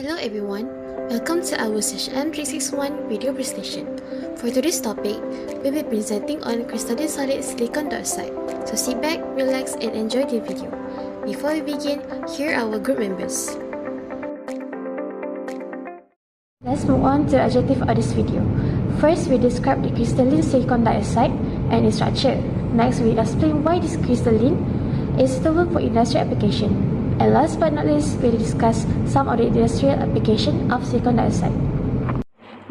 Hello everyone, welcome to our CHM361 video presentation. For today's topic, we will be presenting on crystalline solid silicon dioxide. So sit back, relax and enjoy the video. Before we begin, here are our group members. Let's move on to the objective of this video. First, we describe the crystalline silicon dioxide and its structure. Next, we explain why this crystalline is suitable for industrial application. And last but not least, we'll discuss some of the industrial application of silicon dioxide.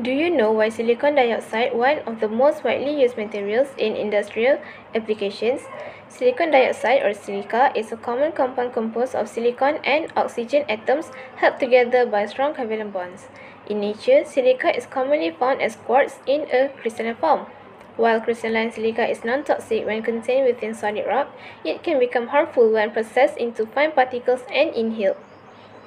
Do you know why silicon dioxide, one of the most widely used materials in industrial applications? Silicon dioxide or silica is a common compound composed of silicon and oxygen atoms held together by strong covalent bonds. In nature, silica is commonly found as quartz in a crystalline form. While crystalline silica is non-toxic when contained within solid rock, it can become harmful when processed into fine particles and inhaled.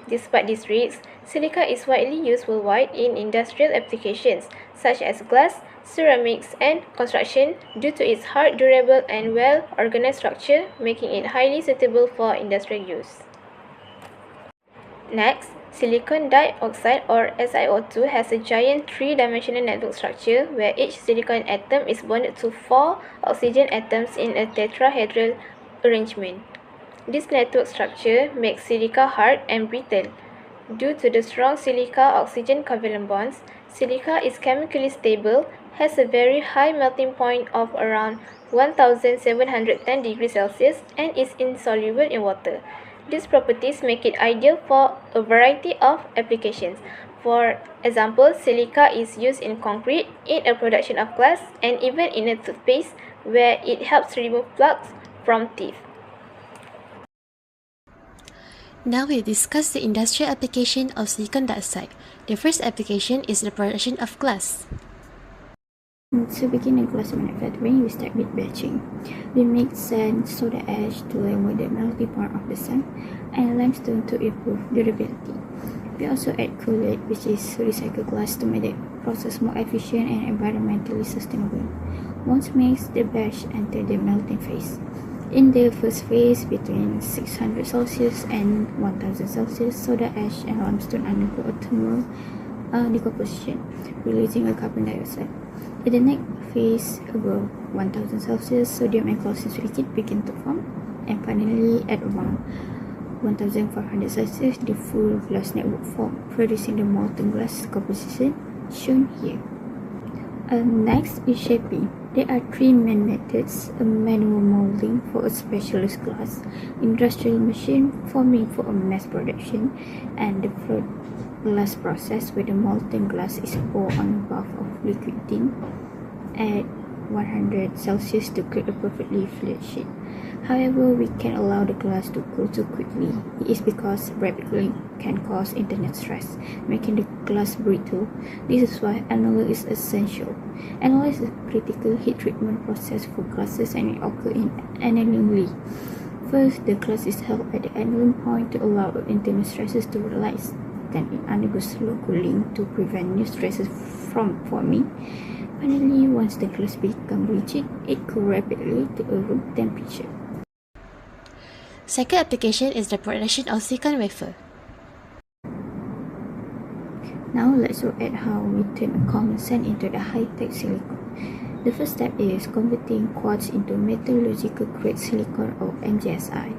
Despite these risks, silica is widely used worldwide in industrial applications such as glass, ceramics, and construction due to its hard, durable, and well-organized structure, making it highly suitable for industrial use. Next, silicon dioxide or SiO2 has a giant three-dimensional network structure where each silicon atom is bonded to 4 oxygen atoms in a tetrahedral arrangement. This network structure makes silica hard and brittle. Due to the strong silica-oxygen covalent bonds, silica is chemically stable, has a very high melting point of around 1710 degrees Celsius, and is insoluble in water. These properties make it ideal for a variety of applications. For example, silica is used in concrete, in the production of glass, and even in a toothpaste where it helps remove plaques from teeth. Now we'll discuss the industrial application of silicon dioxide. The first application is the production of glass. To begin the glass manufacturing, we start with batching. We mix sand, soda ash to lower the melting point of the sand, and limestone to improve durability. We also add coolate, which is recycled glass, to make the process more efficient and environmentally sustainable. Once mixed, the batch enters the melting phase. In the first phase, between 600 Celsius and 1000 Celsius, soda ash and limestone undergo a thermal decomposition, releasing a carbon dioxide. In the next phase, above 1000 Celsius, sodium and calcium silicate begin to form, and finally, at around 1500 Celsius, the full glass network forms, producing the molten glass composition shown here. Next is shaping. There are three main methods: a manual molding for a specialist glass, industrial machine forming for a mass production, and the float glass process where the molten glass is poured on a bath of liquid tin at 100 Celsius to create a perfectly flat sheet. However, we can't allow the glass to cool too quickly. It is because rapid cooling can cause internal stress, making the glass brittle. This is why annealing is essential. Annealing is a critical heat treatment process for glasses, and it occurs in annealing. First, the glass is held at the annealing point to allow internal stresses to release. Then it undergoes slow cooling to prevent new stresses from forming. Finally, once the glass becomes rigid, it cools rapidly to a room temperature. Second application is the production of silicon wafer. Now let's look at how we turn a common sand into the high-tech silicon. The first step is converting quartz into metallurgical grade silicon or MgSi.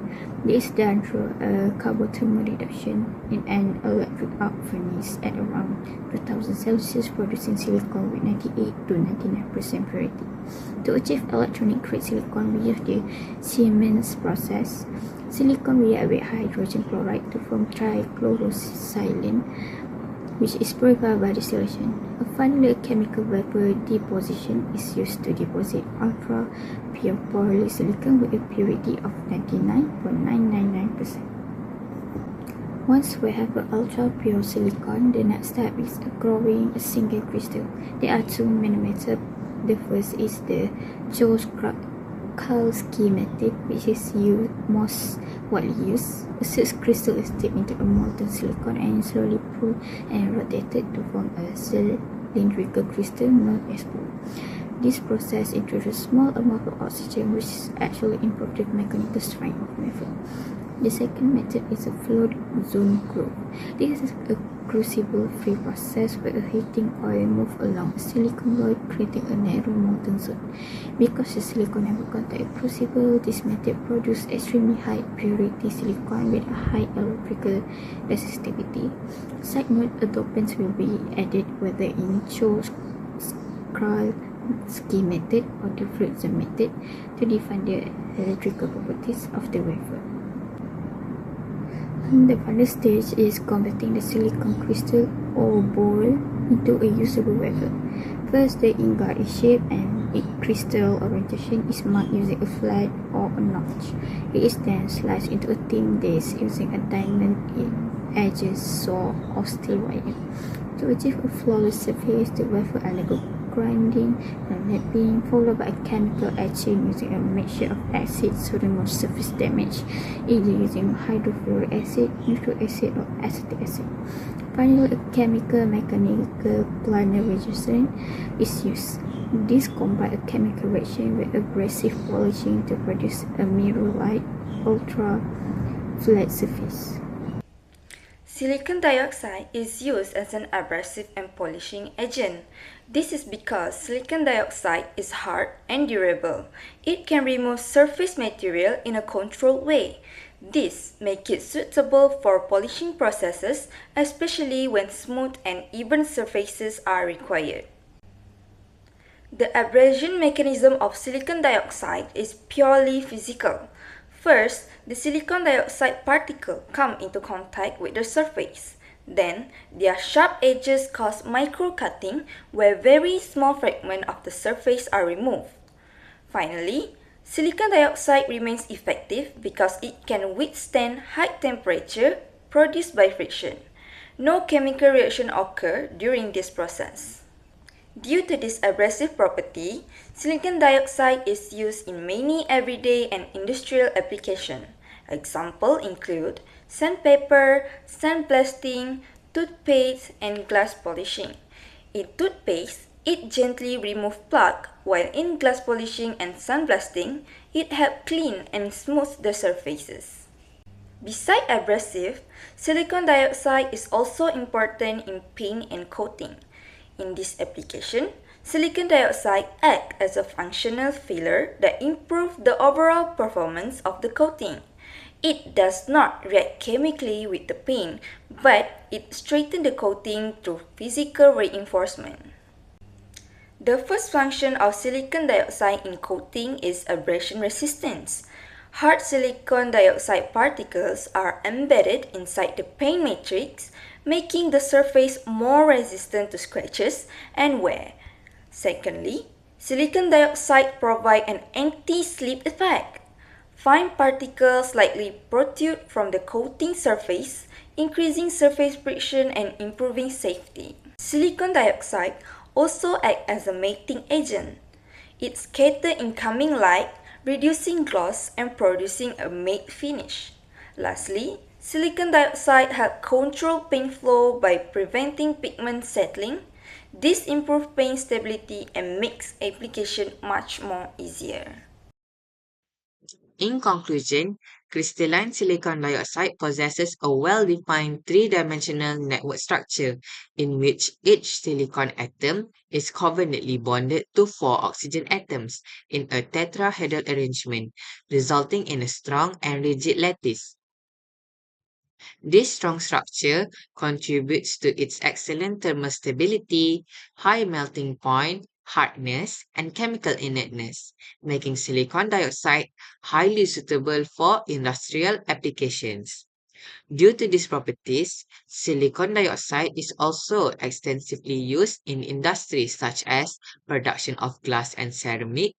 This is done through a carbothermal reduction in an electric arc furnace at around 2000 Celsius, producing silicon with 98 to 99% purity. To achieve electronic grade silicon, we use the Siemens process. Silicon reacts with hydrogen chloride to form trichlorosilane, which is purified by distillation. Finally, a chemical vapor deposition is used to deposit ultra-pure polysilicon with a purity of 99.999%. Once we have an ultra-pure silicon, the next step is growing a single crystal. There are two main methods. The first is the Joule-Kralski method, which is most widely used. A seed crystal is dipped into a molten silicon and slowly pulled and rotated to form a cylindrical crystal known as pool. This process introduces small amount of oxygen, which actually improves the mechanical strength of metal. The second method is a float zone groove. This is a crucible-free process where a heating coil moves along a silicon rod, creating a narrow molten zone. Because the silicon never contact a crucible, this method produces extremely high purity silicon with a high electrical resistivity. Side note, a dopants will be added whether in Kralski method or the float zone method to define the electrical properties of the wafer. The final stage is converting the silicon crystal or ball into a usable wafer. First, the ingot is shaped and its crystal orientation is marked using a flat or a notch. It is then sliced into a thin disc using a diamond edges saw or steel wire. To achieve a flawless surface, the wafer undergo grinding and lapping, followed by a chemical etching using a mixture of acids to remove surface damage, either using hydrofluoric acid, nitric acid, or acetic acid. Finally, a chemical mechanical planar reduction is used. This combines a chemical reaction with aggressive polishing to produce a mirror-like, ultra-flat surface. Silicon dioxide is used as an abrasive and polishing agent. This is because silicon dioxide is hard and durable. It can remove surface material in a controlled way. This makes it suitable for polishing processes, especially when smooth and even surfaces are required. The abrasion mechanism of silicon dioxide is purely physical. First, the silicon dioxide particles come into contact with the surface. Then, their sharp edges cause micro-cutting where very small fragments of the surface are removed. Finally, silicon dioxide remains effective because it can withstand high temperature produced by friction. No chemical reaction occurs during this process. Due to this abrasive property, silicon dioxide is used in many everyday and industrial applications. Examples include sandpaper, sandblasting, toothpaste, and glass polishing. In toothpaste, it gently removes plaque, while in glass polishing and sandblasting, it helps clean and smooth the surfaces. Besides abrasive, silicon dioxide is also important in paint and coating. In this application, silicon dioxide acts as a functional filler that improves the overall performance of the coating. It does not react chemically with the paint, but it strengthens the coating through physical reinforcement. The first function of silicon dioxide in coating is abrasion resistance. Hard silicon dioxide particles are embedded inside the paint matrix, making the surface more resistant to scratches and wear. Secondly, silicon dioxide provides an anti-slip effect. Fine particles slightly protrude from the coating surface, increasing surface friction and improving safety. Silicon dioxide also acts as a mating agent. It scatters incoming light, reducing gloss and producing a matte finish. Lastly, silicon dioxide helps control paint flow by preventing pigment settling. This improves paint stability and makes application much more easier. In conclusion, crystalline silicon dioxide possesses a well-defined three-dimensional network structure in which each silicon atom is covalently bonded to 4 oxygen atoms in a tetrahedral arrangement, resulting in a strong and rigid lattice. This strong structure contributes to its excellent thermal stability, high melting point, hardness, and chemical inertness, making silicon dioxide highly suitable for industrial applications. Due to these properties, silicon dioxide is also extensively used in industries such as production of glass and ceramic,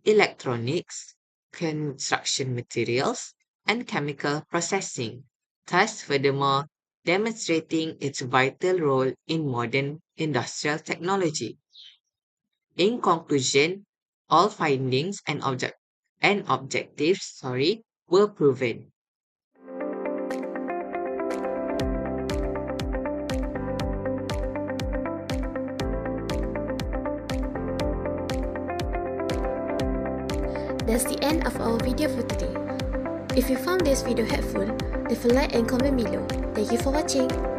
electronics, construction materials, and chemical processing, thus furthermore demonstrating its vital role in modern industrial technology. In conclusion, all findings and objectives were proven. That's the end of our video for today. If you found this video helpful, leave a like and comment below. Thank you for watching.